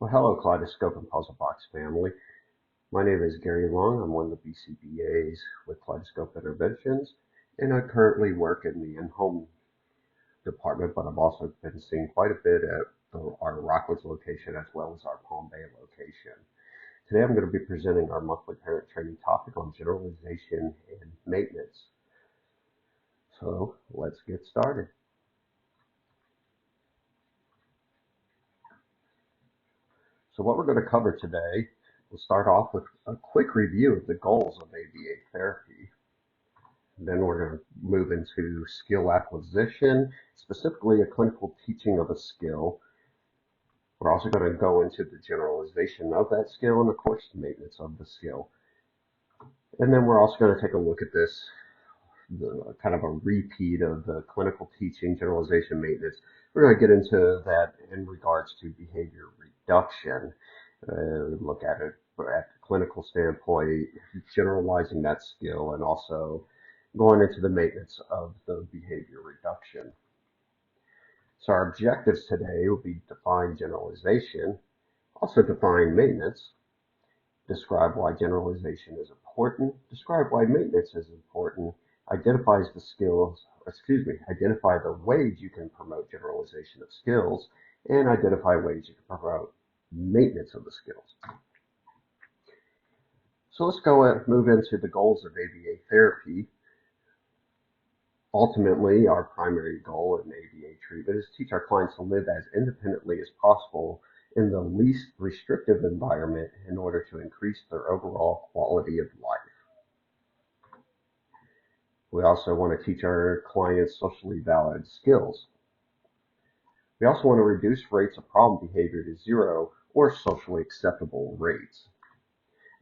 Well, hello, Kaleidoscope and Puzzle Box family. My name is Gary Long. I'm one of the BCBAs with Kaleidoscope Interventions, and I currently work in the in-home department, but I've also been seeing quite a bit at our Rockledge location as well as our Palm Bay location. Today I'm going to be presenting our monthly parent training topic on generalization and maintenance. So let's get started. So what we're going to cover today, we'll start off with a quick review of the goals of ABA therapy. Then we're going to move into skill acquisition, specifically a clinical teaching of a skill. We're also going to go into the generalization of that skill and, of course, maintenance of the skill. And then we're also going to take a look at this, kind of a repeat of the clinical teaching, generalization, maintenance. We're going to get into that in regards to behavior reduction. Look at it at the clinical standpoint, generalizing that skill, and also going into the maintenance of the behavior reduction. So our objectives today will be define generalization, also define maintenance, describe why generalization is important, describe why maintenance is important, identify the ways you can promote generalization of skills, and identify ways you can promote maintenance of the skills. So let's move into the goals of ABA therapy. Ultimately, our primary goal in ABA treatment is to teach our clients to live as independently as possible in the least restrictive environment in order to increase their overall quality of life. We also want to teach our clients socially valid skills. We also want to reduce rates of problem behavior to zero or socially acceptable rates.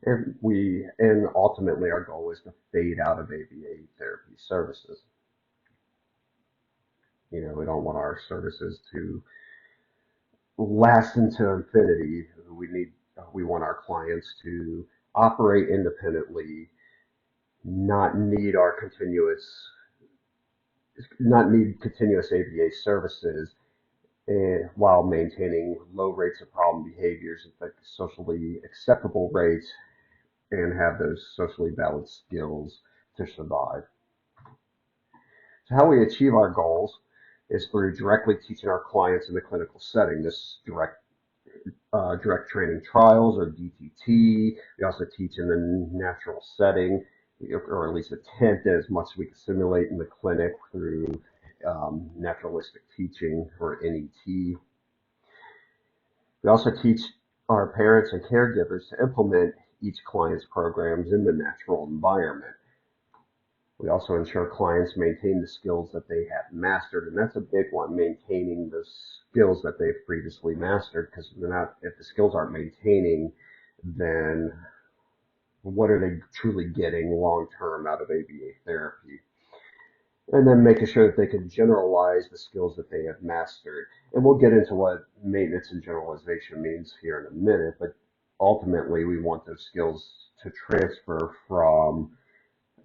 And ultimately our goal is to fade out of ABA therapy services. We don't want our services to last into infinity. We want our clients to operate independently, not need continuous ABA services, while maintaining low rates of problem behaviors, socially acceptable rates, and have those socially valid skills to survive. So how we achieve our goals is through directly teaching our clients in the clinical setting. This direct training trials, or DTT. We also teach in the natural setting, or at least attempt as much as we can simulate in the clinic through naturalistic teaching, or NET. We also teach our parents and caregivers to implement each client's programs in the natural environment. We also ensure clients maintain the skills that they have mastered, and that's a big one, maintaining the skills that they've previously mastered, because if the skills aren't maintaining, then what are they truly getting long-term out of ABA therapy? And then making sure that they can generalize the skills that they have mastered. And we'll get into what maintenance and generalization means here in a minute, but ultimately we want those skills to transfer from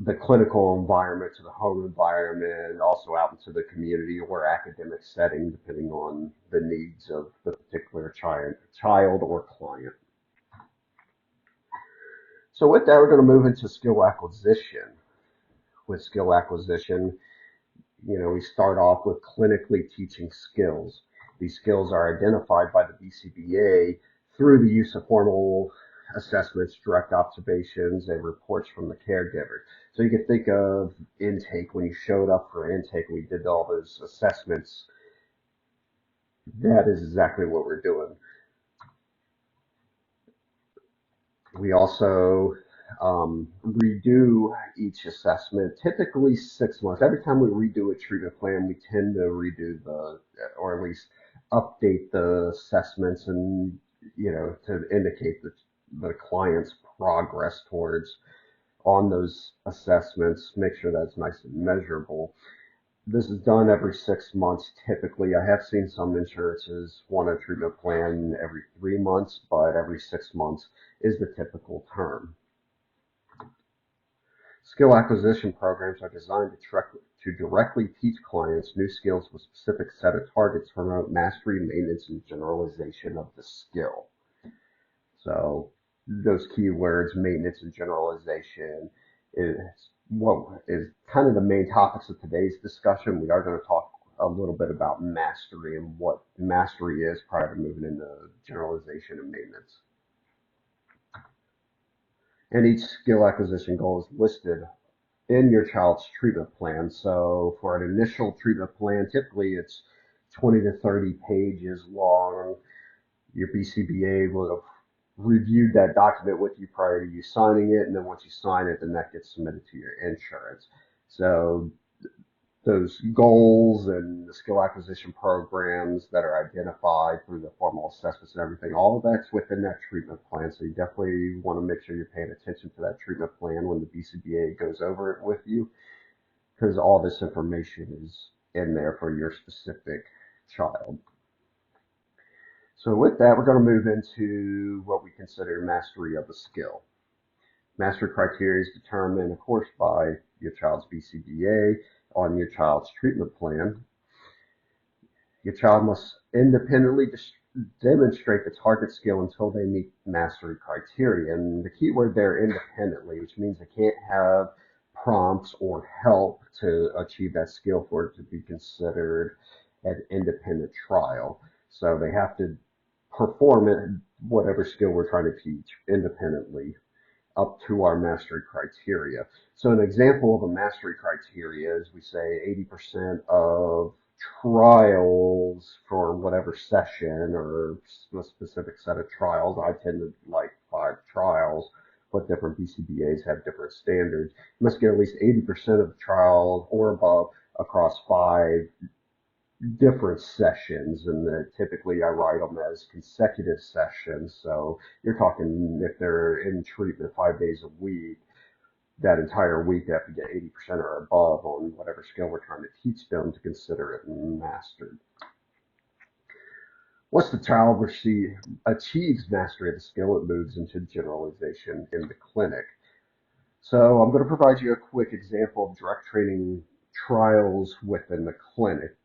the clinical environment to the home environment, also out into the community or academic setting, depending on the needs of the particular child or client. So with that, we're going to move into skill acquisition. With skill acquisition, we start off with clinically teaching skills. These skills are identified by the BCBA through the use of formal assessments, direct observations, and reports from the caregiver. So you can think of intake. When you showed up for intake, we did all those assessments. That is exactly what we're doing. We also redo each assessment, typically 6 months. Every time we redo a treatment plan, we tend to redo or at least update the assessments, and to indicate the client's progress on those assessments, make sure that's nice and measurable. This is done every 6 months typically. I have seen some insurances want a treatment plan every 3 months, but every 6 months is the typical term. Skill acquisition programs are designed to directly teach clients new skills with specific set of targets to promote mastery, maintenance, and generalization of the skill. So those keywords, maintenance and generalization, is what is kind of the main topics of today's discussion. We are going to talk a little bit about mastery and what mastery is prior to moving into generalization and maintenance. And each skill acquisition goal is listed in your child's treatment plan. So for an initial treatment plan, typically it's 20 to 30 pages long. Your BCBA will have reviewed that document with you prior to you signing it, and then once you sign it, then that gets submitted to your insurance. So those goals and the skill acquisition programs that are identified through the formal assessments and everything, all of that's within that treatment plan. So you definitely want to make sure you're paying attention to that treatment plan when the BCBA goes over it with you, because all this information is in there for your specific child. So with that, we're going to move into what we consider mastery of a skill. Mastery criteria is determined, of course, by your child's BCBA on your child's treatment plan. Your child must independently demonstrate the target skill until they meet mastery criteria. And the key word there, independently, which means they can't have prompts or help to achieve that skill for it to be considered an independent trial. So they have to perform it, whatever skill we're trying to teach, independently up to our mastery criteria. So an example of a mastery criteria is we say 80% of trials for whatever session or a specific set of trials. I tend to like 5 trials, but different BCBAs have different standards. You must get at least 80% of the trials or above across 5 different sessions, and typically I write them as consecutive sessions. So you're talking if they're in treatment 5 days a week, that entire week they have to get 80% or above on whatever skill we're trying to teach them to consider it mastered. Once the child achieves mastery of the skill, it moves into generalization in the clinic. So I'm going to provide you a quick example of direct training trials within the clinic.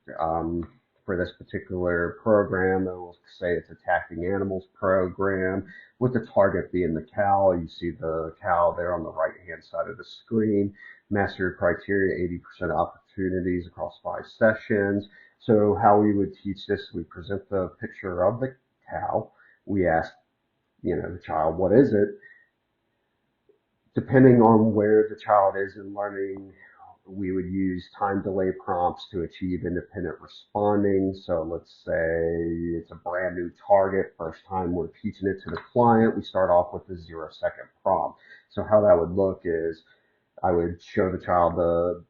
For this particular program, we'll say it's a attacking animals program, with the target being the cow. You see the cow there on the right-hand side of the screen. Mastery criteria, 80% opportunities across 5 sessions. So how we would teach this, we present the picture of the cow. We ask, the child, what is it? Depending on where the child is in learning, we would use time delay prompts to achieve independent responding. So let's say it's a brand new target, first time we're teaching it to the client, we start off with a 0-second prompt. So how that would look is I would show the child the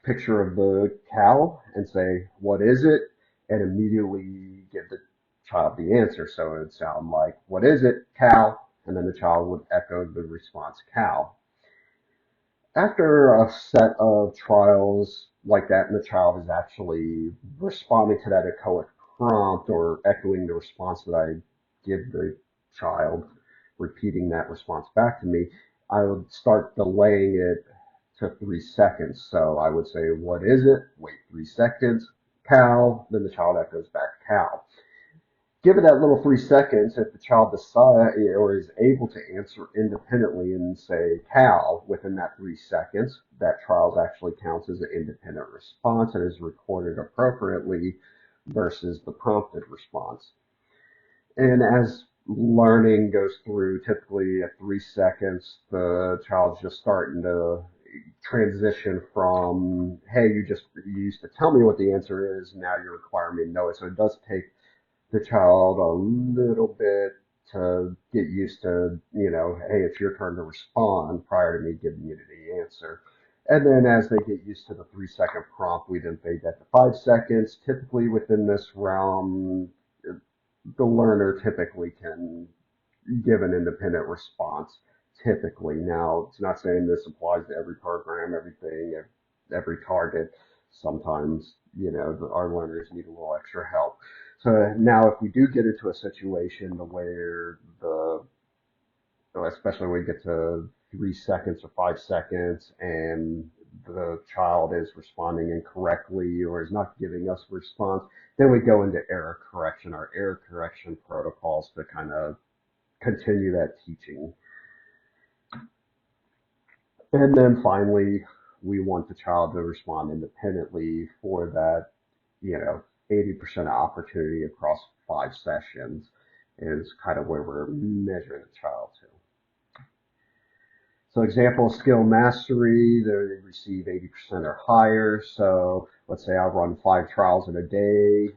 picture of the cow and say, what is it? And immediately give the child the answer. So it would sound like, what is it? Cow. And then the child would echo the response, cow. After a set of trials like that, and the child is actually responding to that echoic prompt or echoing the response that I give the child, repeating that response back to me, I would start delaying it to 3 seconds. So I would say, what is it? Wait 3 seconds. Cow. Then the child echoes back, cow. Give it that little 3 seconds. If the child decides or is able to answer independently and say cow within that 3 seconds, that trial actually counts as an independent response and is recorded appropriately versus the prompted response. And as learning goes through, typically at 3 seconds, the child's just starting to transition from, hey, you used to tell me what the answer is, now you're requiring me to know it. So it does take the child a little bit to get used to, hey, it's your turn to respond prior to me giving you the answer. And then as they get used to the 3-second prompt, we then fade that to 5 seconds. Typically within this realm, the learner typically can give an independent response. Typically. Now, it's not saying this applies to every program, everything, every target. Sometimes, our learners need a little extra help. So now if we do get into a situation where especially when we get to 3 seconds or 5 seconds and the child is responding incorrectly or is not giving us a response, then we go into error correction, our error correction protocols to kind of continue that teaching. And then finally, we want the child to respond independently for that, 80% opportunity across 5 sessions is kind of where we're measuring the child to. So example, skill mastery, they receive 80% or higher. So let's say I run 5 trials in a day.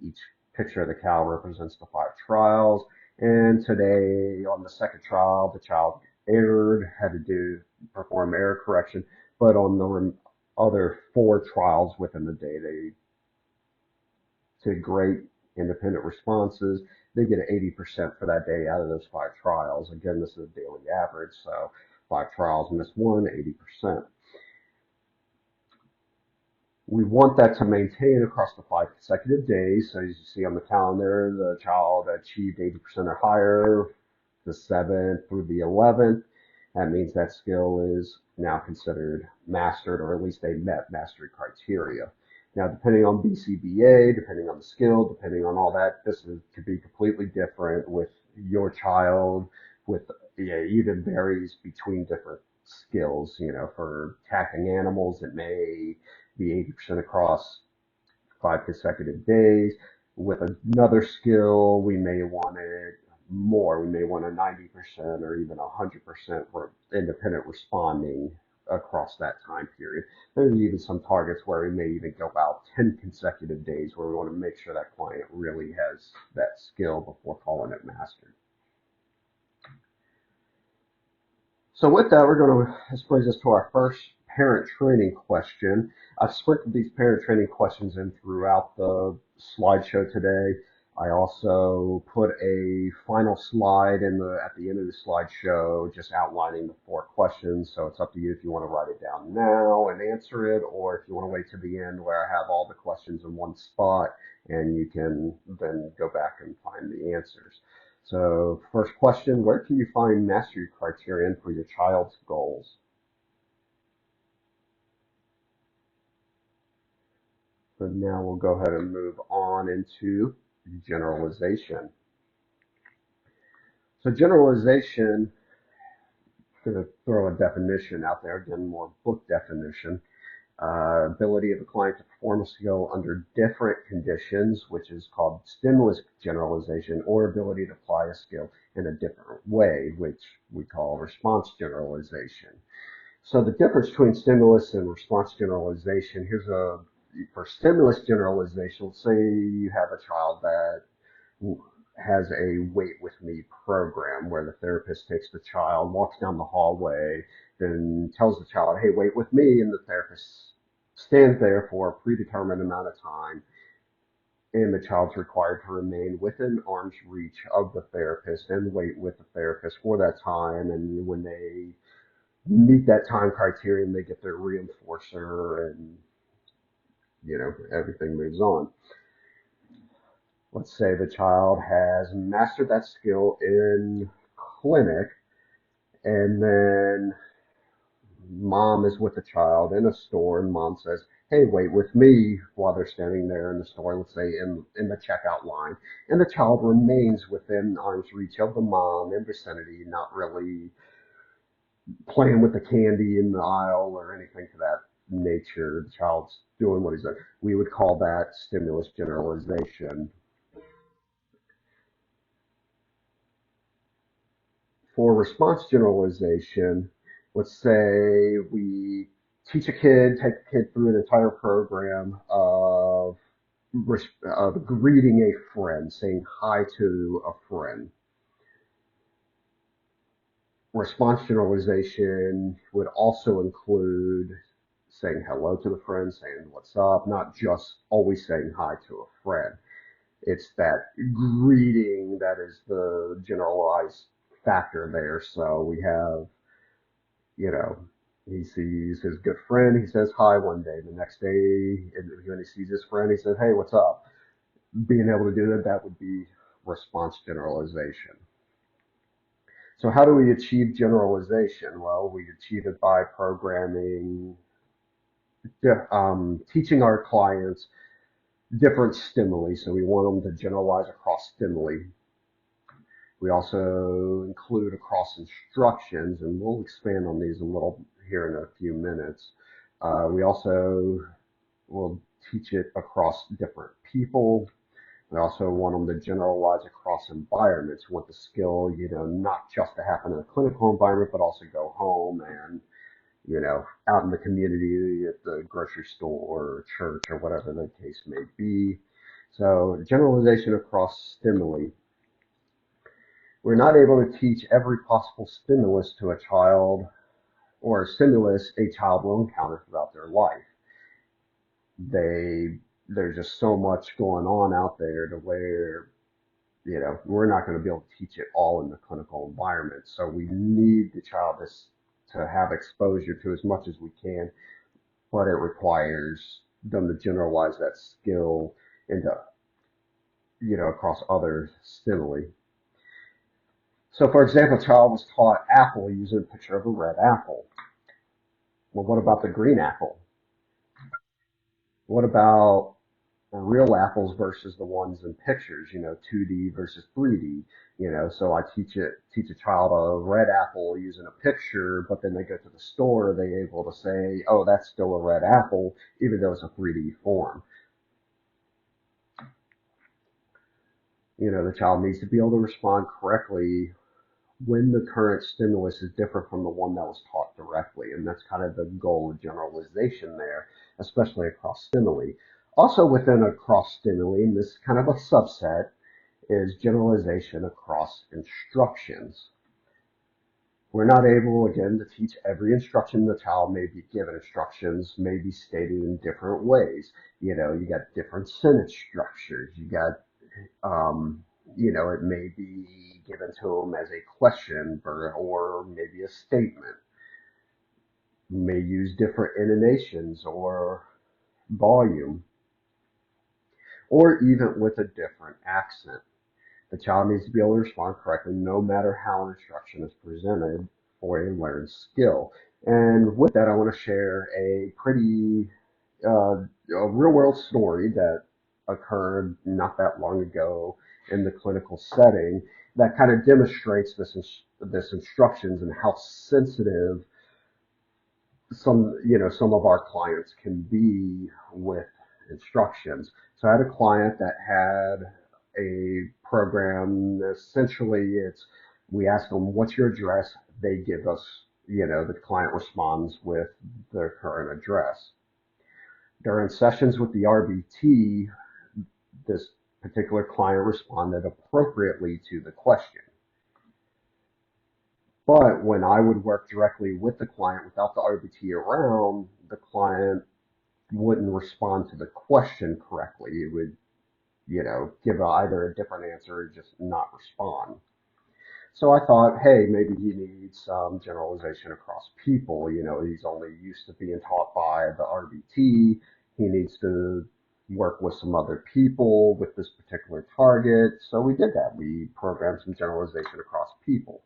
Each picture of the cow represents the 5 trials. And today on the second trial, the child erred, had to perform error correction. But on the other 4 trials within the day, they did great independent responses. They get 80% for that day out of those 5 trials. Again, this is a daily average, so 5 trials missed one, 80%. We want that to maintain across the 5 consecutive days. So as you see on the calendar, the child achieved 80% or higher the 7th through the 11th. That means that skill is now considered mastered, or at least they met mastery criteria. Now, depending on BCBA, depending on the skill, depending on all that, could be completely different with your child. Even varies between different skills. For attacking animals, it may be 80% across 5 consecutive days. With another skill, we may want it more. We may want a 90% or even 100% for independent responding across that time period. There's even some targets where we may even go about 10 consecutive days where we want to make sure that client really has that skill before calling it mastered. So with that, this brings us to our first parent training question. I've sprinkled these parent training questions in throughout the slideshow today. I also put a final slide at the end of the slideshow, just outlining the 4 questions. So it's up to you if you want to write it down now and answer it, or if you want to wait to the end where I have all the questions in one spot and you can then go back and find the answers. So first question, where can you find mastery criterion for your child's goals? So now we'll go ahead and move on into generalization. So generalization, I'm going to throw a definition out there, again, more book definition. Ability of a client to perform a skill under different conditions, which is called stimulus generalization, or ability to apply a skill in a different way, which we call response generalization. So the difference between stimulus and response generalization, for stimulus generalization, let's say you have a child that has a wait with me program where the therapist takes the child, walks down the hallway, then tells the child, hey, wait with me, and the therapist stands there for a predetermined amount of time, and the child's required to remain within arm's reach of the therapist and wait with the therapist for that time. And when they meet that time criterion, they get their reinforcer, and everything moves on. Let's say the child has mastered that skill in clinic, and then mom is with the child in a store, and mom says, hey, wait with me, while they're standing there in the store, let's say in the checkout line. And the child remains within arm's reach of the mom in vicinity, not really playing with the candy in the aisle or anything to that nature. The child's doing what he's doing. We would call that stimulus generalization. For response generalization, let's say we take a kid through an entire program of greeting a friend, saying hi to a friend. Response generalization would also include saying hello to the friend, saying what's up, not just always saying hi to a friend. It's that greeting that is the generalized factor there. So we have, he sees his good friend, he says hi one day. The next day, when he sees his friend, he says, hey, what's up? Being able to do that would be response generalization. So how do we achieve generalization? Well, we achieve it by programming, teaching our clients different stimuli. So we want them to generalize across stimuli. We also include across instructions, and we'll expand on these a little here in a few minutes. We also will teach it across different people. We also want them to generalize across environments. We want the skill, not just to happen in a clinical environment, but also go home and, out in the community at the grocery store or church or whatever the case may be. So generalization across stimuli. We're not able to teach every possible stimulus to a child or stimulus a child will encounter throughout their life. There's just so much going on out there to where, we're not going to be able to teach it all in the clinical environment. So we need the child to have exposure to as much as we can, but it requires them to generalize that skill into, across other stimuli. So, for example, a child was taught apple using a picture of a red apple. Well, what about the green apple? What about real apples versus the ones in pictures, 2D versus 3D, so I teach a child a red apple using a picture, but then they go to the store, they're able to say, oh, that's still a red apple, even though it's a 3D form. The child needs to be able to respond correctly when the current stimulus is different from the one that was taught directly. And that's kind of the goal of generalization there, especially across stimuli. Also within across stimuli, and this is kind of a subset, is generalization across instructions. We're not able, again, to teach every instruction the child may be given. Instructions may be stated in different ways. You got different sentence structures. You got it may be given to them as a question or maybe a statement. You may use different intonations or volume, or even with a different accent. The child needs to be able to respond correctly no matter how an instruction is presented for a learned skill. And with that, I want to share a pretty a real world story that occurred not that long ago in the clinical setting that kind of demonstrates this instructions and how sensitive some of our clients can be with instructions. So I had a client that had a program. Essentially, we ask them, "What's your address?" They give us, the client responds with their current address. During sessions with the RBT, this particular client responded appropriately to the question. But when I would work directly with the client without the RBT around, the client wouldn't respond to the question correctly. It would, give either a different answer or just not respond. So I thought, hey, maybe he needs some generalization across people. He's only used to being taught by the RBT. He needs to work with some other people with this particular target. So we did that. We programmed some generalization across people.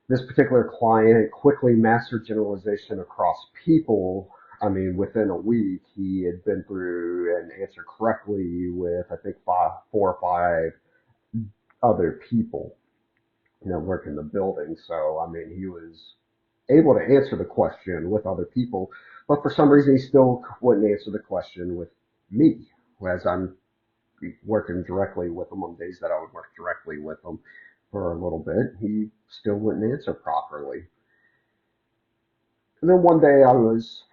This particular client quickly mastered generalization across people. I mean, within a week, he had been through and answered correctly with, I think, 4 or 5 other people, working the building. So, I mean, he was able to answer the question with other people, but for some reason, he still wouldn't answer the question with me, as I'm working directly with him on days that I would work directly with him for a little bit. He still wouldn't answer properly. And then one day I was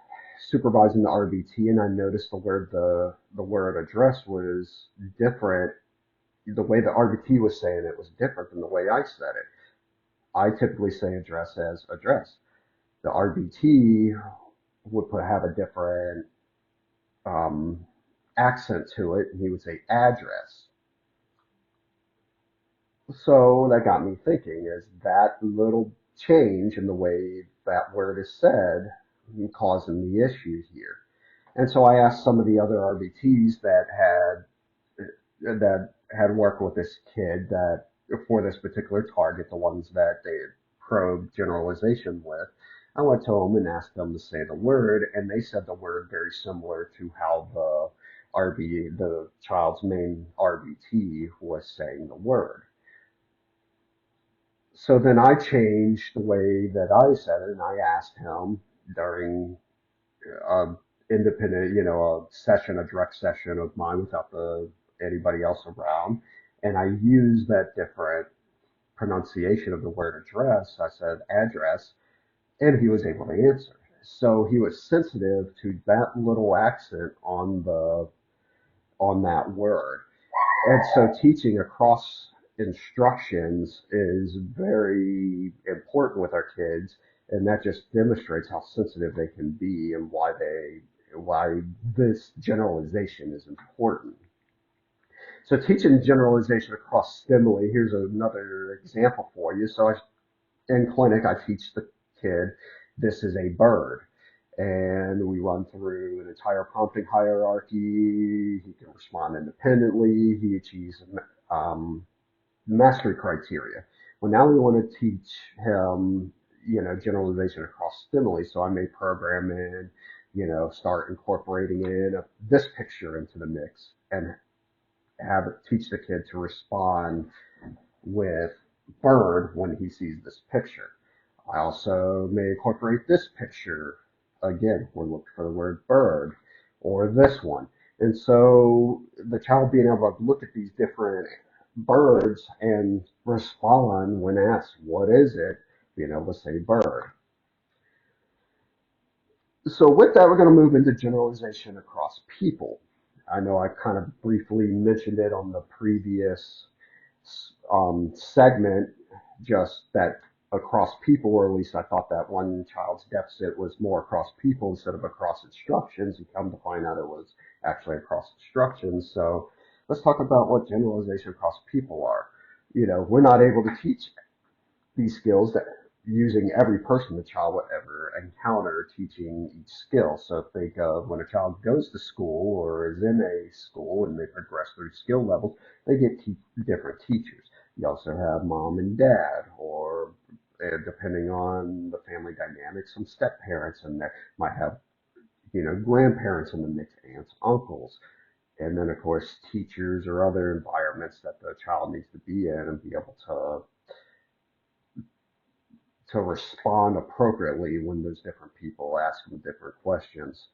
supervising the RBT and I noticed the word address was different. The way the RBT was saying it was different than the way I said it. I typically say address as address. The RBT would have a different accent to it, and he would say address. So that got me thinking, is that little change in the way that word is said causing the issue here? And so I asked some of the other RBTs that had worked with this kid that for this particular target, the ones that they had probed generalization with. I went to them and asked them to say the word, and they said the word very similar to how the child's main RBT was saying the word. So then I changed the way that I said it, and I asked him during a independent, a session, a direct session of mine without anybody else around, and I used that different pronunciation of the word address. I said address, and he was able to answer. So he was sensitive to that little accent on that word. And so teaching across instructions is very important with our kids, and that just demonstrates how sensitive they can be and why this generalization is important. So teaching generalization across stimuli, here's another example for you. So in clinic, I teach the kid, this is a bird. And we run through an entire prompting hierarchy. He can respond independently. He achieves mastery criteria. Well, now we want to teach him, generalization across stimuli. So I may program in, start incorporating in this picture into the mix and have it teach the kid to respond with bird when he sees this picture. I also may incorporate this picture. Again, we're looking for the word bird or this one. And so the child being able to look at these different birds and respond when asked, what is it? Being able to say bird. So with that, we're going to move into generalization across people. I know I kind of briefly mentioned it on the previous segment, just that across people, or at least I thought that one child's deficit was more across people instead of across instructions, and come to find out it was actually across instructions. So let's talk about what generalization across people are. We're not able to teach these skills that using every person the child will ever encounter teaching each skill. So think of when a child goes to school or is in a school and they progress through skill levels, they get different teachers. You also have mom and dad, or depending on the family dynamics, some step parents in there might have, grandparents in the mix, aunts, uncles, and then of course teachers or other environments that the child needs to be in and be able to respond appropriately when there's different people asking different questions,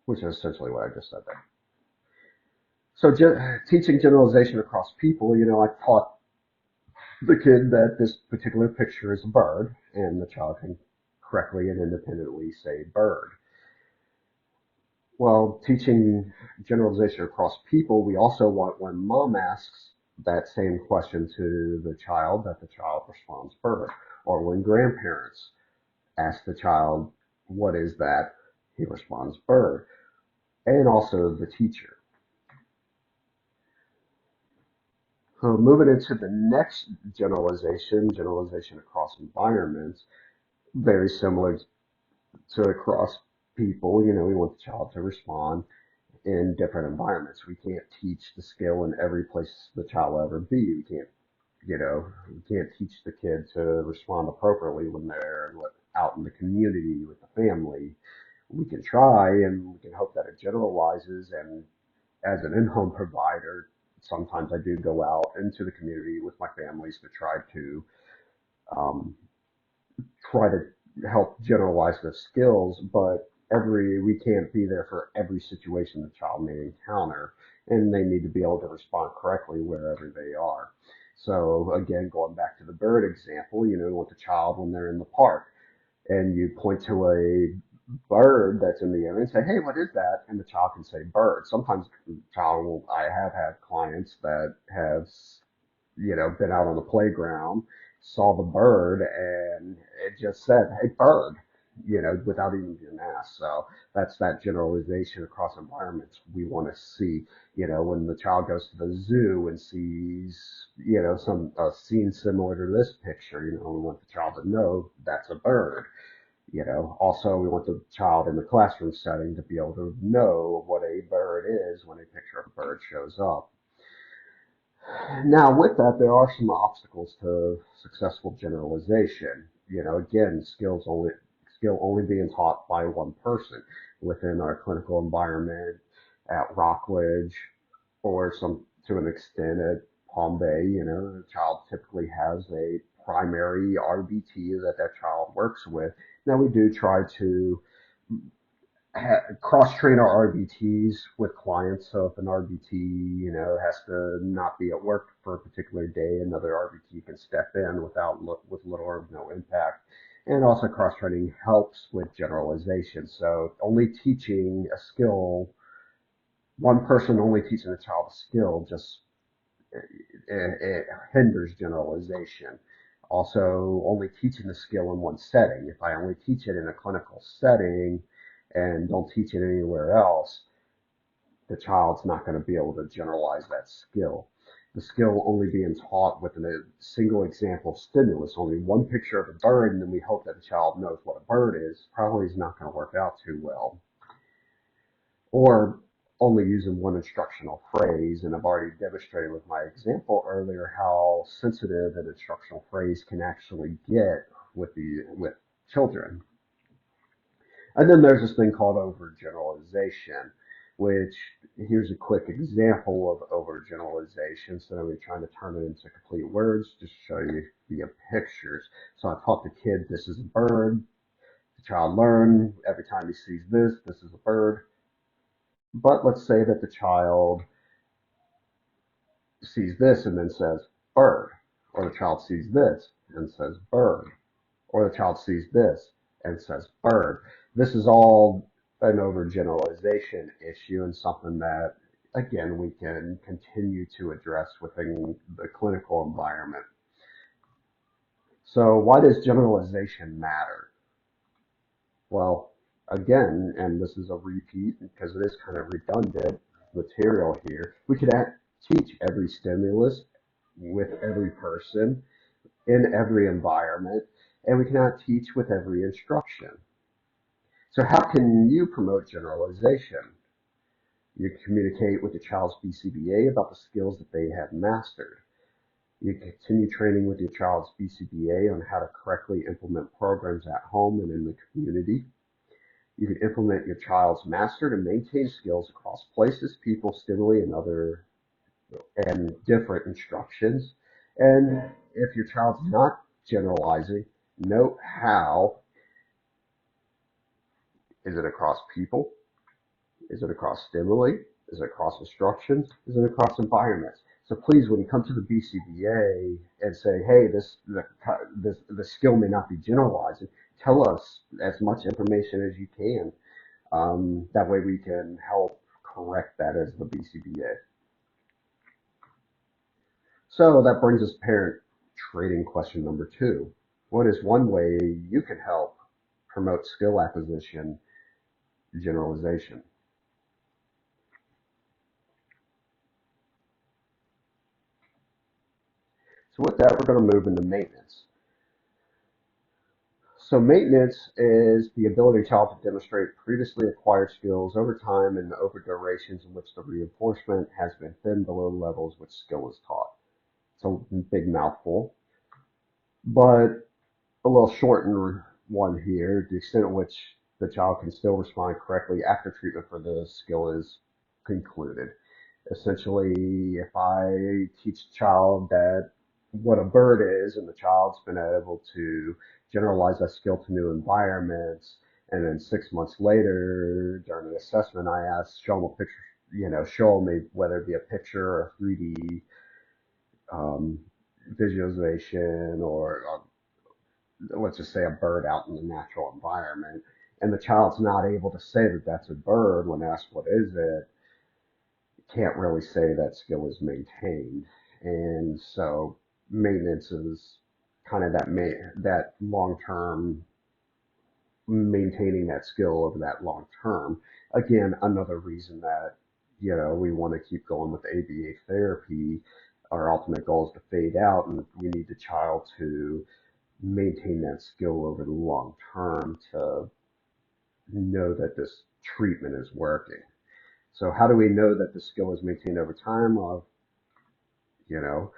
which is essentially what I just said there. So teaching generalization across people, I taught the kid that this particular picture is a bird, and the child can correctly and independently say bird. Well, teaching generalization across people, we also want when mom asks that same question to the child, that the child responds bird. Or when grandparents ask the child, what is that? He responds bird. And also the teacher. So moving into the next generalization across environments, very similar to across people. We want the child to respond in different environments. We can't teach the skill in every place the child will ever be. We can't teach the kid to respond appropriately when they're out in the community with the family. We can try and we can hope that it generalizes. And as an in-home provider, sometimes I do go out into the community with my families to um, try to help generalize the skills, but we can't be there for every situation the child may encounter, and they need to be able to respond correctly wherever they are. So again, going back to the bird example, with the child when they're in the park, and you point to a bird that's in the area and say, hey, what is that? And the child can say bird. Sometimes I have had clients that have, been out on the playground, saw the bird, and it just said, hey, bird, without even being asked. So that's that generalization across environments we want to see. When the child goes to the zoo and sees, some scene similar to this picture, we want the child to know that's a bird. Also we want the child in the classroom setting to be able to know what a bird is when a picture of a bird shows up. Now, with that, there are some obstacles to successful generalization. Again, skill only being taught by one person within our clinical environment at Rockledge, or some to an extent at Palm Bay, the child typically has a primary RBT that that child works with. Now we do try to cross-train our RBTs with clients. So if an RBT, has to not be at work for a particular day, another RBT can step in with little or no impact. And also cross-training helps with generalization. So only teaching a skill, one person only teaching a child a skill just it hinders generalization. Also, only teaching the skill in one setting. If I only teach it in a clinical setting and don't teach it anywhere else, the child's not going to be able to generalize that skill. The skill only being taught with a single example stimulus, only one picture of a bird, and then we hope that the child knows what a bird is, probably is not going to work out too well. Or only using one instructional phrase. And I've already demonstrated with my example earlier how sensitive an instructional phrase can actually get with children. And then there's this thing called overgeneralization, which here's a quick example of overgeneralization. So we're trying to turn it into complete words, just show you via pictures. So I taught the kid this is a bird. The child learned every time he sees this is a bird. But let's say that the child sees this and then says bird, or the child sees this and says bird, or the child sees this and says bird. This is all an overgeneralization issue and something that, again, we can continue to address within the clinical environment. So why does generalization matter? Well, again, and this is a repeat because it is kind of redundant material here, we could teach every stimulus with every person in every environment, and we cannot teach with every instruction. So how can you promote generalization? You communicate with the child's BCBA about the skills that they have mastered. You continue training with your child's BCBA on how to correctly implement programs at home and in the community. You can implement your child's mastered and maintained skills across places, people, stimuli, and different instructions. And if your child's not generalizing, note how. Is it across people? Is it across stimuli? Is it across instructions? Is it across environments? So please, when you come to the BCBA and say, hey, the skill may not be generalizing, tell us as much information as you can. That way we can help correct that as the BCBA. So that brings us to parent training question number 2. What is one way you can help promote skill acquisition generalization? So with that, we're going to move into maintenance. So maintenance is the ability of a child to demonstrate previously acquired skills over time and over durations in which the reinforcement has been thin below levels which skill is taught. It's a big mouthful, but a little shortened one here, the extent at which the child can still respond correctly after treatment for the skill is concluded. Essentially, if I teach a child that what a bird is, and the child's been able to generalize that skill to new environments, and then 6 months later, during the assessment, I ask, show them a picture, show them whether it be a picture or 3D visualization, or let's just say a bird out in the natural environment, and the child's not able to say that that's a bird when asked what is it, can't really say that skill is maintained. And so maintenance is kind of that long-term, maintaining that skill over that long term. Again, another reason that we want to keep going with ABA therapy. Our ultimate goal is to fade out, and we need the child to maintain that skill over the long term to know that this treatment is working. So how do we know that the skill is maintained over time? Well, you know,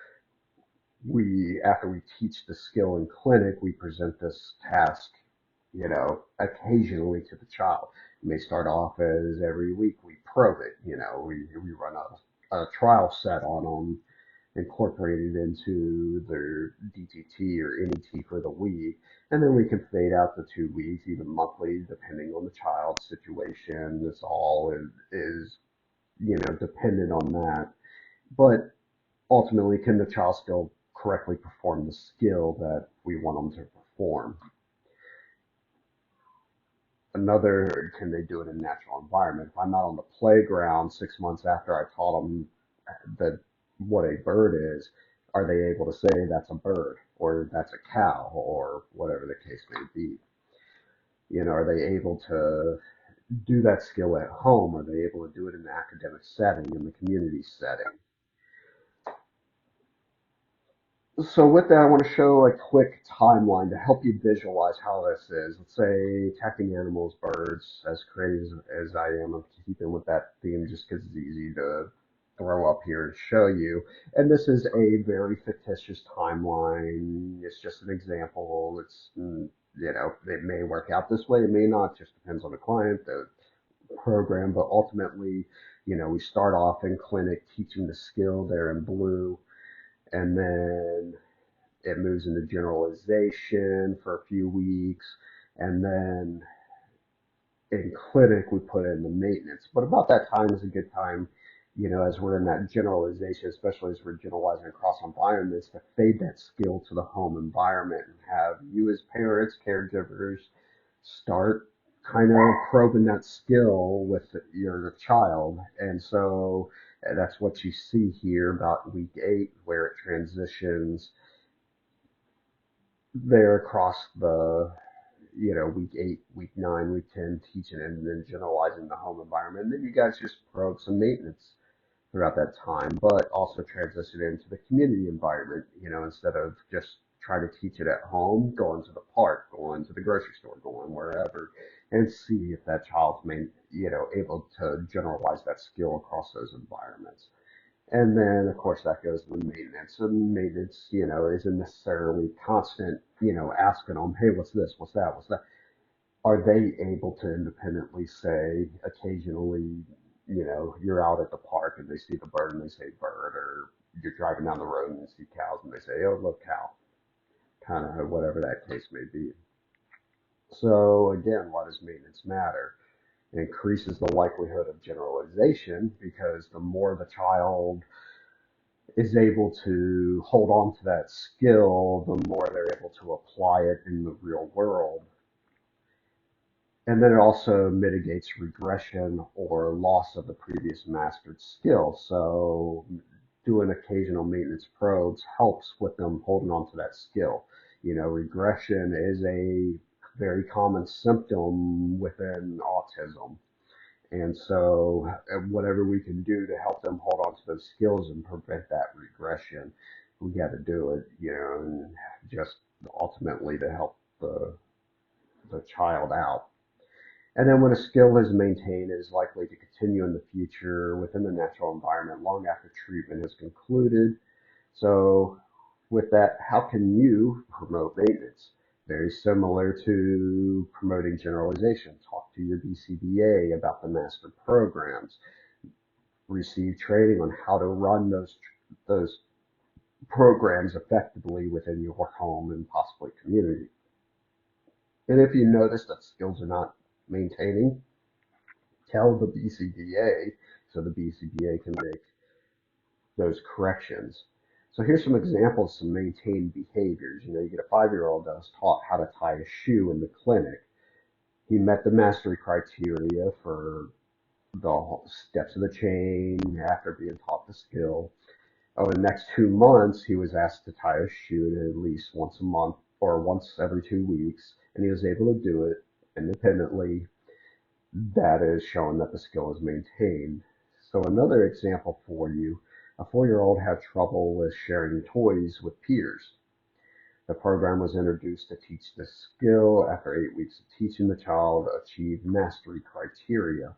after we teach the skill in clinic, we present this task, occasionally to the child. It may start off as every week we probe it, we run a trial set on them incorporated into their DTT or NET for the week. And then we can fade out the 2 weeks, even monthly, depending on the child's situation. This all is dependent on that. But ultimately, can the child still correctly perform the skill that we want them to perform? Another, can they do it in a natural environment? If I'm out on the playground 6 months after I taught them that what a bird is, are they able to say that's a bird or that's a cow or whatever the case may be? Are they able to do that skill at home? Are they able to do it in the academic setting, in the community setting? So with that, I want to show a quick timeline to help you visualize how this is. Let's say attacking animals, birds, as crazy as I am, I'm keeping with that theme just because it's easy to throw up here and show you. And this is a very fictitious timeline. It's just an example. It may work out this way. It may not. It just depends on the client, the program. But ultimately, we start off in clinic teaching the skill there in blue, and then it moves into generalization for a few weeks, and then in clinic we put in the maintenance. But about that time is a good time, as we're in that generalization, especially as we're generalizing across environments, to fade that skill to the home environment and have you as parents, caregivers, start kind of probing that skill with your child. And so that's what you see here about week 8, where it transitions there across the week 8, week 9, week 10, teaching and then generalizing the home environment. And then you guys just probe some maintenance throughout that time, but also transition into the community environment, instead of just trying to teach it at home, going to the park, going to the grocery store, going wherever, and see if that child's able to generalize that skill across those environments. And then, of course, that goes with maintenance. And maintenance, isn't necessarily constant, asking them, hey, what's this? What's that? What's that? Are they able to independently say, occasionally, you're out at the park and they see the bird and they say bird, or you're driving down the road and you see cows and they say, oh, look, cow, kind of whatever that case may be. So, again, why does maintenance matter? It increases the likelihood of generalization because the more the child is able to hold on to that skill, the more they're able to apply it in the real world. And then it also mitigates regression or loss of the previous mastered skill. So doing occasional maintenance probes helps with them holding on to that skill. Regression is a very common symptom within autism. And so whatever we can do to help them hold on to those skills and prevent that regression, we got to do it, and just ultimately to help the child out. And then when a skill is maintained, it is likely to continue in the future within the natural environment long after treatment is concluded. So with that, how can you promote maintenance? Very similar to promoting generalization. Talk to your BCBA about the master programs. Receive training on how to run those programs effectively within your home and possibly community. And if you notice that skills are not maintaining, tell the BCBA so the BCBA can make those corrections. So here's some examples of some maintained behaviors. You get a 5-year-old that was taught how to tie a shoe in the clinic. He met the mastery criteria for the steps of the chain after being taught the skill. Over the next 2 months, he was asked to tie a shoe at least once a month or once every 2 weeks, and he was able to do it independently. That is showing that the skill is maintained. So another example for you, a 4-year-old had trouble with sharing toys with peers. The program was introduced to teach this skill. After 8 weeks of teaching, the child achieved mastery criteria.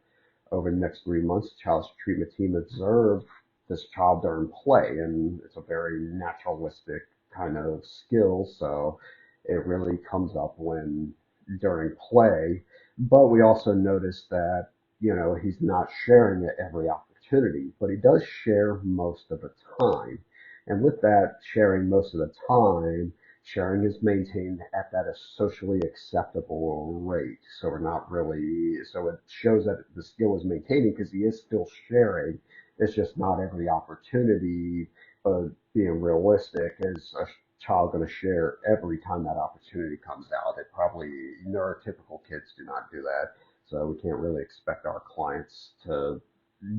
Over the next 3 months, the child's treatment team observed this child during play, and it's a very naturalistic kind of skill, so it really comes up when during play. But we also noticed that, he's not sharing at every opportunity, but he does share most of the time. And with that sharing most of the time, sharing is maintained at that a socially acceptable rate. So we're not really, so it shows that the skill is maintaining because he is still sharing. It's just not every opportunity, but being realistic, is a child going to share every time that opportunity comes out? It probably, neurotypical kids do not do that. So we can't really expect our clients to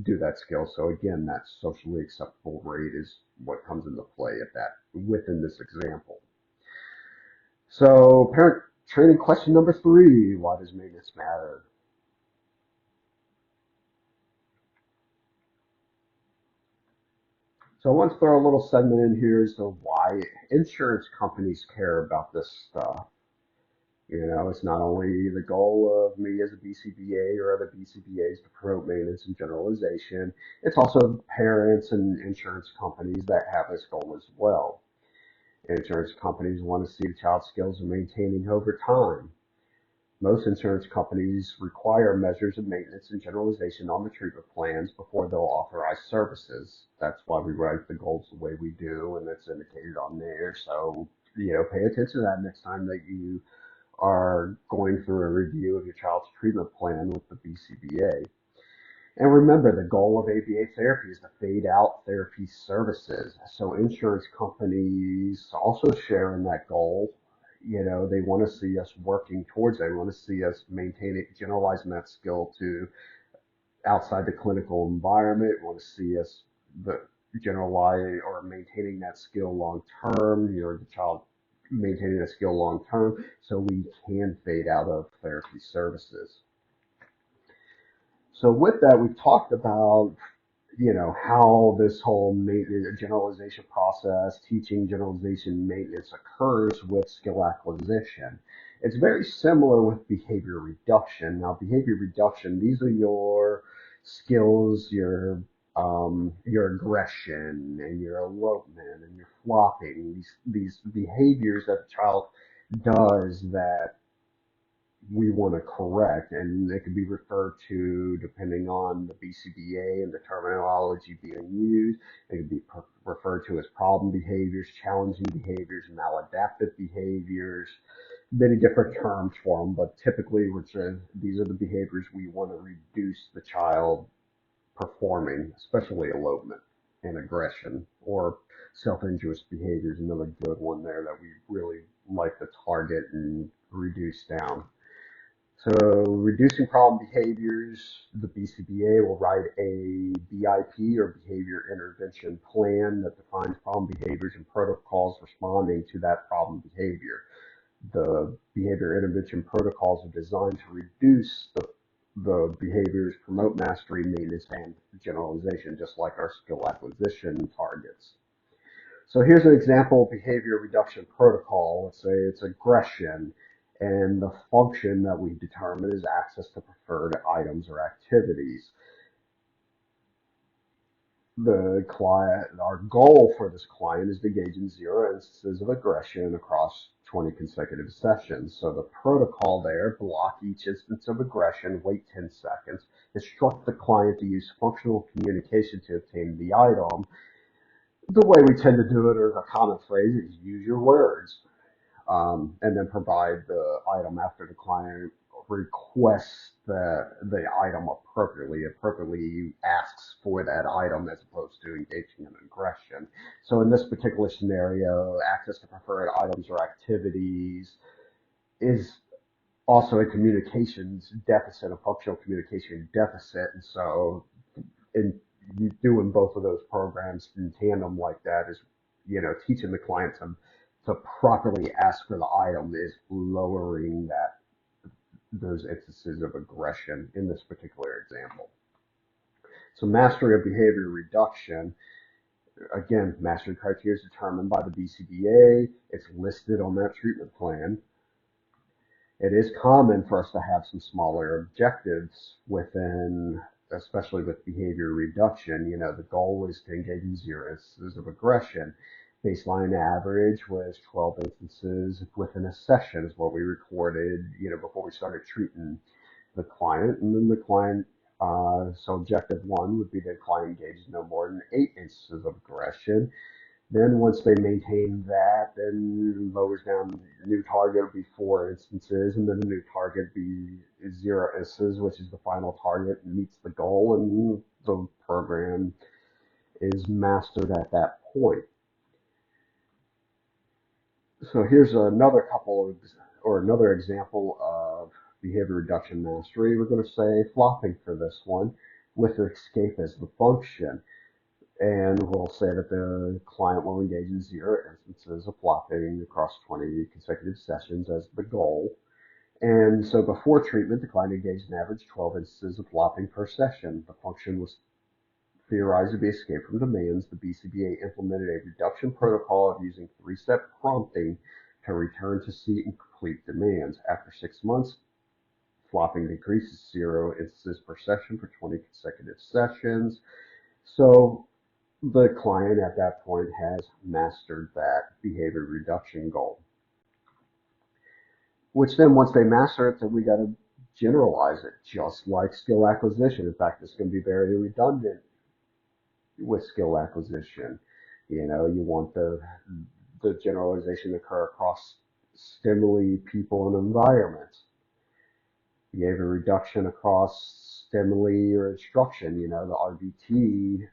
do that skill. So again, that socially acceptable rate is what comes into play at that within this example. So parent training question number 3, why does maintenance matter? So I want to throw a little segment in here as to why insurance companies care about this stuff. It's not only the goal of me as a BCBA or other BCBAs to promote maintenance and generalization, it's also parents and insurance companies that have this goal as well. Insurance companies want to see the child skills are maintaining over time. Most insurance companies require measures of maintenance and generalization on the treatment plans before they'll authorize services. That's why we write the goals the way we do, and it's indicated on there. So, pay attention to that next time that you are going through a review of your child's treatment plan with the BCBA. And remember, the goal of ABA therapy is to fade out therapy services. So insurance companies also share in that goal. They want to see us working towards that. They want to see us maintaining, generalizing that skill to outside the clinical environment. They want to see us generalize or maintaining that skill long term, the child maintaining that skill long term, so we can fade out of therapy services. So with that, we've talked about how this whole maintenance, generalization process, teaching generalization maintenance occurs with skill acquisition. It's very similar with behavior reduction. Now, behavior reduction, these are your skills, your aggression and your elopement and your flopping, these behaviors that the child does that we want to correct, and it can be referred to depending on the BCBA and the terminology being used. It can be referred to as problem behaviors, challenging behaviors, maladaptive behaviors, many different terms for them, but typically these are the behaviors we want to reduce the child performing, especially elopement and aggression, or self-injurious behaviors, another good one there that we really like to target and reduce down. So reducing problem behaviors, the BCBA will write a BIP or behavior intervention plan that defines problem behaviors and protocols responding to that problem behavior. The behavior intervention protocols are designed to reduce the behaviors, promote mastery, maintenance, and generalization, just like our skill acquisition targets. So here's an example behavior reduction protocol. Let's say it's aggression, and the function that we determine is access to preferred items or activities. Our goal for this client is to engage in 0 instances of aggression across 20 consecutive sessions. So the protocol there: block each instance of aggression, wait 10 seconds, instruct the client to use functional communication to obtain the item. The way we tend to do it, or a common phrase, is use your words, and then provide the item after the client requests the item appropriately asks for that item, as opposed to engaging in aggression. So in this particular scenario, access to preferred items or activities is also a communications deficit, a functional communication deficit. And so in doing both of those programs in tandem like that is, teaching the client to properly ask for the item is lowering those instances of aggression in this particular example. So mastery of behavior reduction, again, mastery criteria is determined by the BCBA. It's listed on that treatment plan. It is common for us to have some smaller objectives within, especially with behavior reduction. The goal is to engage in 0 instances of aggression. Baseline average was 12 instances within a session is what we recorded, before we started treating the client. And then the client, so objective 1 would be the client engaged no more than 8 instances of aggression. Then once they maintain that, then lowers down the new target would be 4 instances, and then the new target be 0 instances, which is the final target, and meets the goal, and the program is mastered at that point. So here's another example of behavior reduction mastery. We're going to say flopping for this one, with escape as the function. And we'll say that the client will engage in 0 instances of flopping across 20 consecutive sessions as the goal. And so before treatment, the client engaged an average 12 instances of flopping per session. The function was theorized to be escape from demands. The BCBA implemented a reduction protocol of using 3-step prompting to return to see and complete demands. After 6 months, flopping decreases 0 instances per session for 20 consecutive sessions. So the client at that point has mastered that behavior reduction goal. Which then, once they master it, then we got to generalize it, just like skill acquisition. In fact, it's going to be very redundant with skill acquisition. You want the generalization to occur across stimuli, people, and environments. Behavior reduction across stimuli or instruction. The RBT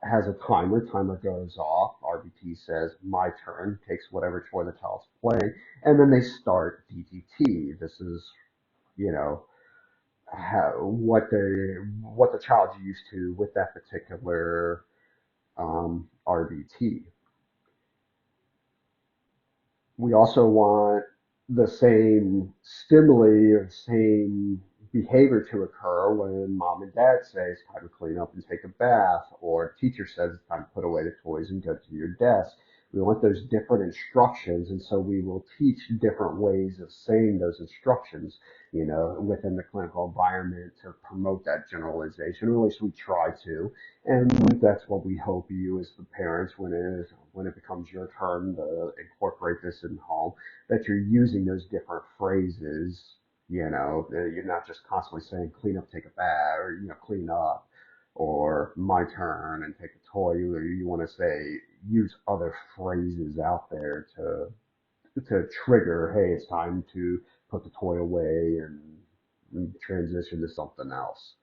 has a timer. Timer goes off. RBT says, my turn, takes whatever toy the child's playing, and then they start DTT. This is, you know, what the child's used to with that particular RBT. We also want the same stimuli or the same behavior to occur when mom and dad say it's time to clean up and take a bath, or teacher says it's time to put away the toys and go to your desk. We want those different instructions, and so we will teach different ways of saying those instructions, within the clinical environment to promote that generalization, or at least we try to. And that's what we hope you as the parents, when it becomes your turn to incorporate this in home, that you're using those different phrases. You're not just constantly saying clean up, take a bath, or clean up, or my turn and take a toy. You want to say, use other phrases out there to trigger, hey, it's time to put the toy away and transition to something else.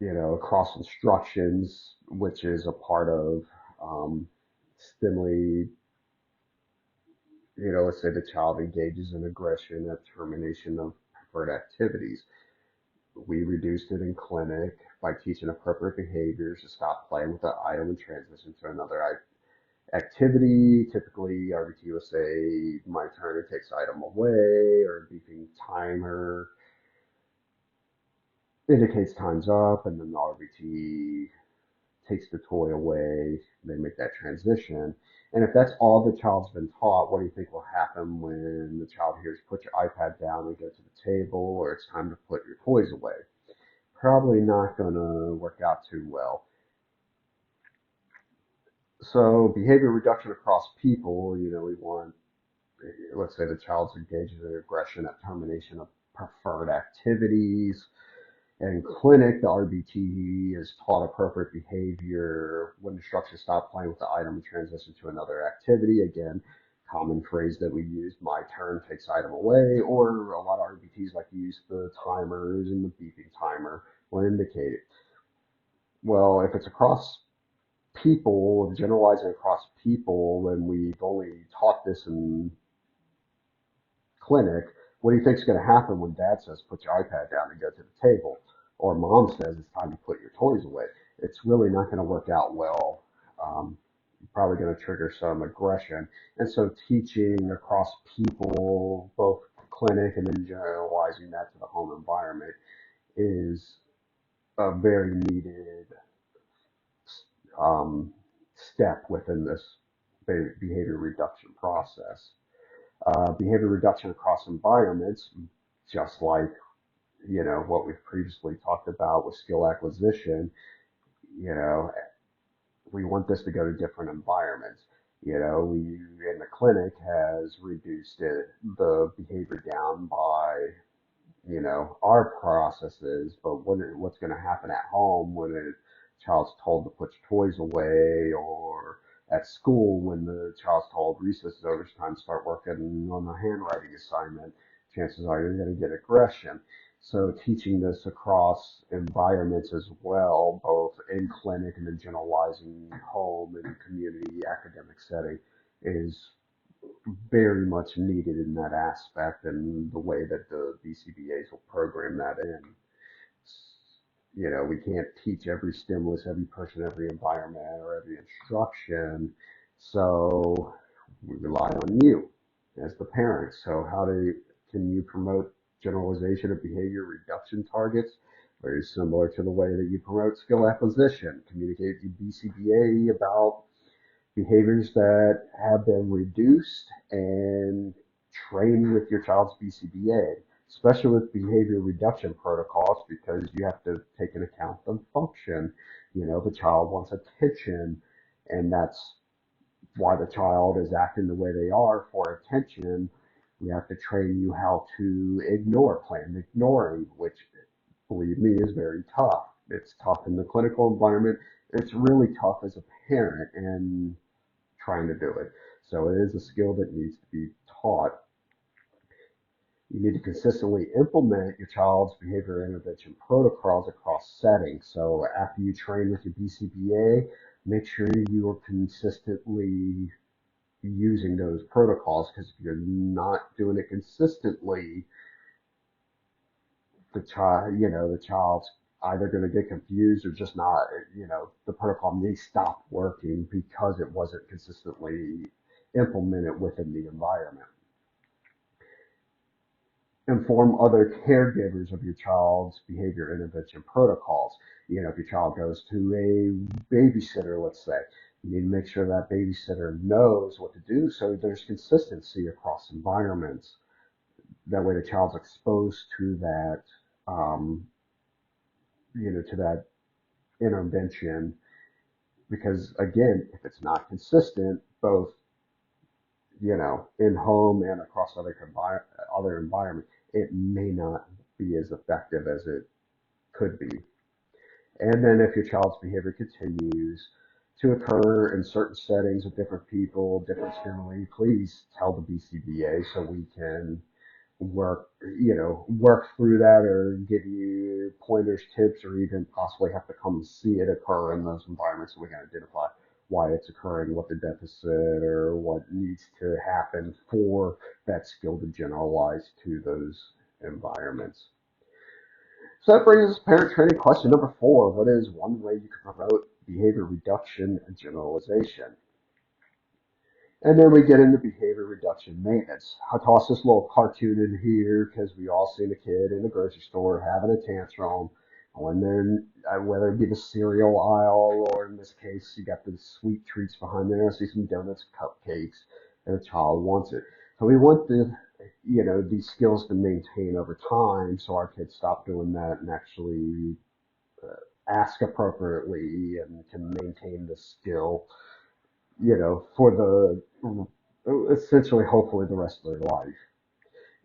Across instructions, which is a part of stimuli. Let's say the child engages in aggression at termination of preferred activities. We reduced it in clinic by teaching appropriate behaviors to stop playing with the item and transition to another activity. Typically, RBT will say, my turn, it takes item away, or beeping timer indicates time's up, and then the RBT takes the toy away, they make that transition. And if that's all the child's been taught, what do you think will happen when the child hears, put your iPad down and go to the table, or it's time to put your toys away? Probably not going to work out too well. So behavior reduction across people, we want, let's say the child's engaged in aggression at termination of preferred activities. In clinic, the RBT is taught appropriate behavior when instructions stop playing with the item and transition to another activity. Again, common phrase that we use, my turn, takes item away, or a lot of RBTs like to use the timers and the beeping timer when indicated. Well, if it's across people, generalizing across people, and we've only taught this in clinic, what do you think is going to happen when dad says, put your iPad down and go to the table? Or mom says, it's time to put your toys away? It's really not going to work out well. Probably going to trigger some aggression. And so teaching across people, both clinic and then generalizing that to the home environment, is a very needed step within this behavior reduction process. Behavior reduction across environments, just like what we've previously talked about with skill acquisition. you know we want this to go to different environments. We in the clinic has reduced the behavior down by our processes, but what's going to happen at home when child's told to put your toys away, or at school when the child's told recess is over, it's time to start working on the handwriting assignment, chances are you're going to get aggression. So teaching this across environments as well, both in clinic and then generalizing home and community academic setting, is very much needed in that aspect, and the way that the BCBAs will program that in. You know, we can't teach every stimulus, every person, every environment, or every instruction. So we rely on you as the parents. So can you promote generalization of behavior reduction targets? Very similar to the way that you promote skill acquisition. Communicate to BCBA about behaviors that have been reduced, and train with your child's BCBA, especially with behavior reduction protocols, because you have to take into account the function. You know, the child wants attention, and that's why the child is acting the way they are for attention. We have to train you how to ignore, plan ignoring, which, believe me, is very tough. It's tough in the clinical environment. It's really tough as a parent, and trying to do it. So it is a skill that needs to be taught. You need to consistently implement your child's behavior intervention protocols across settings. So after you train with your BCBA, make sure you are consistently using those protocols, because if you're not doing it consistently, the child's either going to get confused or just not, the protocol may stop working because it wasn't consistently implemented within the environment. Inform other caregivers of your child's behavior intervention protocols. You know, if your child goes to a babysitter, let's say, you need to make sure that babysitter knows what to do so there's consistency across environments. That way the child's exposed to that, um, to that intervention, because again, if it's not consistent, both in home and across other environments, it may not be as effective as it could be. And then if your child's behavior continues to occur in certain settings with different people, different stimuli, please tell the BCBA so we can work through that, or give you pointers, tips, or even possibly have to come see it occur in those environments so we can identify why it's occurring, what the deficit or what needs to happen for that skill to generalize to those environments. So that brings us to parent training question number 4. What is one way you can promote behavior reduction and generalization? And then we get into behavior reduction maintenance. I tossed this little cartoon in here because we all seen a kid in the grocery store having a tantrum. When they're, whether it be the cereal aisle, or in this case, you got the sweet treats behind there. I see some donuts, cupcakes, and the child wants it. So we want these skills to maintain over time, so our kids stop doing that and actually ask appropriately and can maintain the skill, for essentially, hopefully, the rest of their life.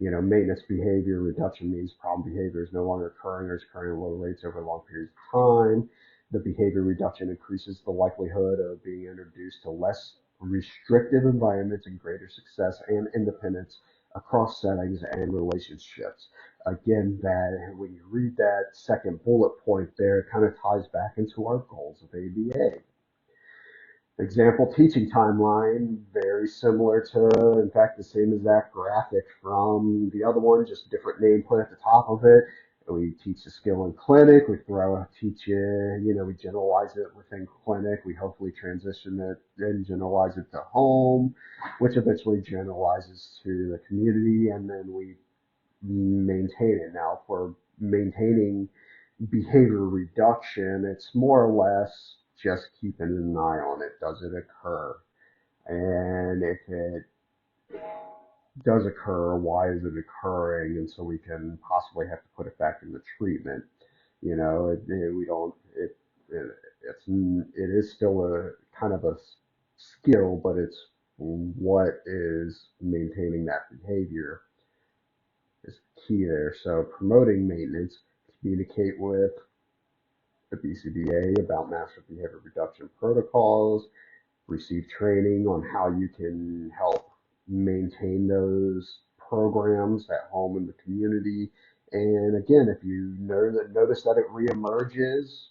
Maintenance behavior reduction means problem behavior is no longer occurring, or is occurring at low rates over long periods of time. The behavior reduction increases the likelihood of being introduced to less restrictive environments and greater success and independence across settings and relationships. Again, that when you read that second bullet point there, it kind of ties back into our goals of ABA. Example teaching timeline, very similar to, in fact, the same as that graphic from the other one, just a different name put at the top of it. We teach the skill in clinic, we teach it, we generalize it within clinic, we hopefully transition it and generalize it to home, which eventually generalizes to the community, and then we maintain it. Now, for maintaining behavior reduction, it's more or less just keeping an eye on it. Does it occur? And if it does occur, why is it occurring? And so we can possibly have to put it back into treatment. We don't, it is still a kind of a skill, but it's what is maintaining that behavior is key there. So promoting maintenance, communicate with the BCBA about master behavior reduction protocols, receive training on how you can help maintain those programs at home in the community. And again, if you notice that it reemerges,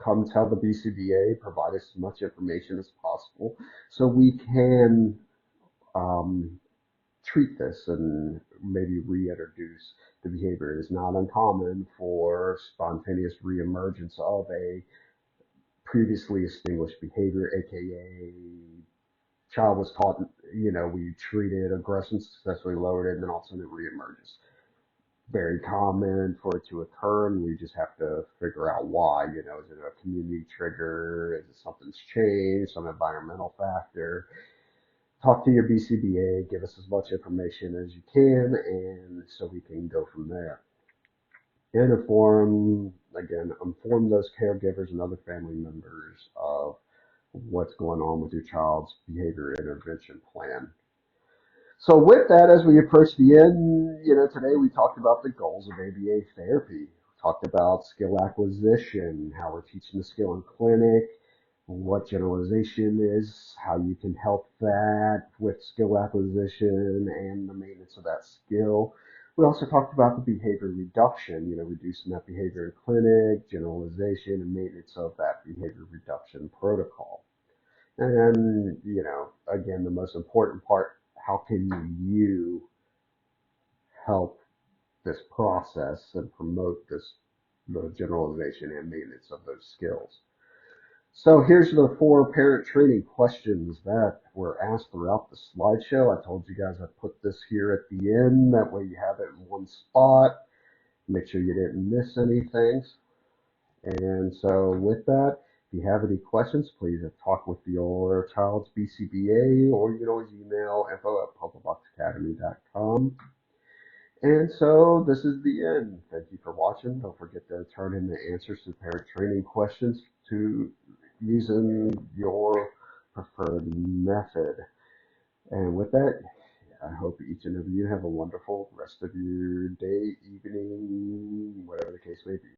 come tell the BCBA, provide us as much information as possible so we can um, treat this and maybe reintroduce the behavior. It is not uncommon for spontaneous reemergence of a previously extinguished behavior, aka child was taught, we treated aggression, successfully lowered it, and then all of a sudden it reemerges. Very common for it to occur, and we just have to figure out why. Is it a community trigger? Is it something's changed, some environmental factor? Talk to your BCBA, give us as much information as you can, and so we can go from there. And inform those caregivers and other family members of what's going on with your child's behavior intervention plan. So with that, as we approach the end, today we talked about the goals of ABA therapy. We talked about skill acquisition, how we're teaching the skill in clinic, what generalization is, how you can help that with skill acquisition and the maintenance of that skill. We also talked about the behavior reduction, reducing that behavior in clinic, generalization, and maintenance of that behavior reduction protocol. And, again, the most important part, how can you help this process and promote the generalization and maintenance of those skills? So here's the 4 parent training questions that were asked throughout the slideshow. I told you guys I'd put this here at the end. That way you have it in one spot. Make sure you didn't miss anything. And so with that, if you have any questions, please talk with your child's BCBA, or you can always email info@puzzleboxacademy.com. And so this is the end. Thank you for watching. Don't forget to turn in the answers to parent training questions to using your preferred method. And with that, I hope each and every you have a wonderful rest of your day, evening, whatever the case may be.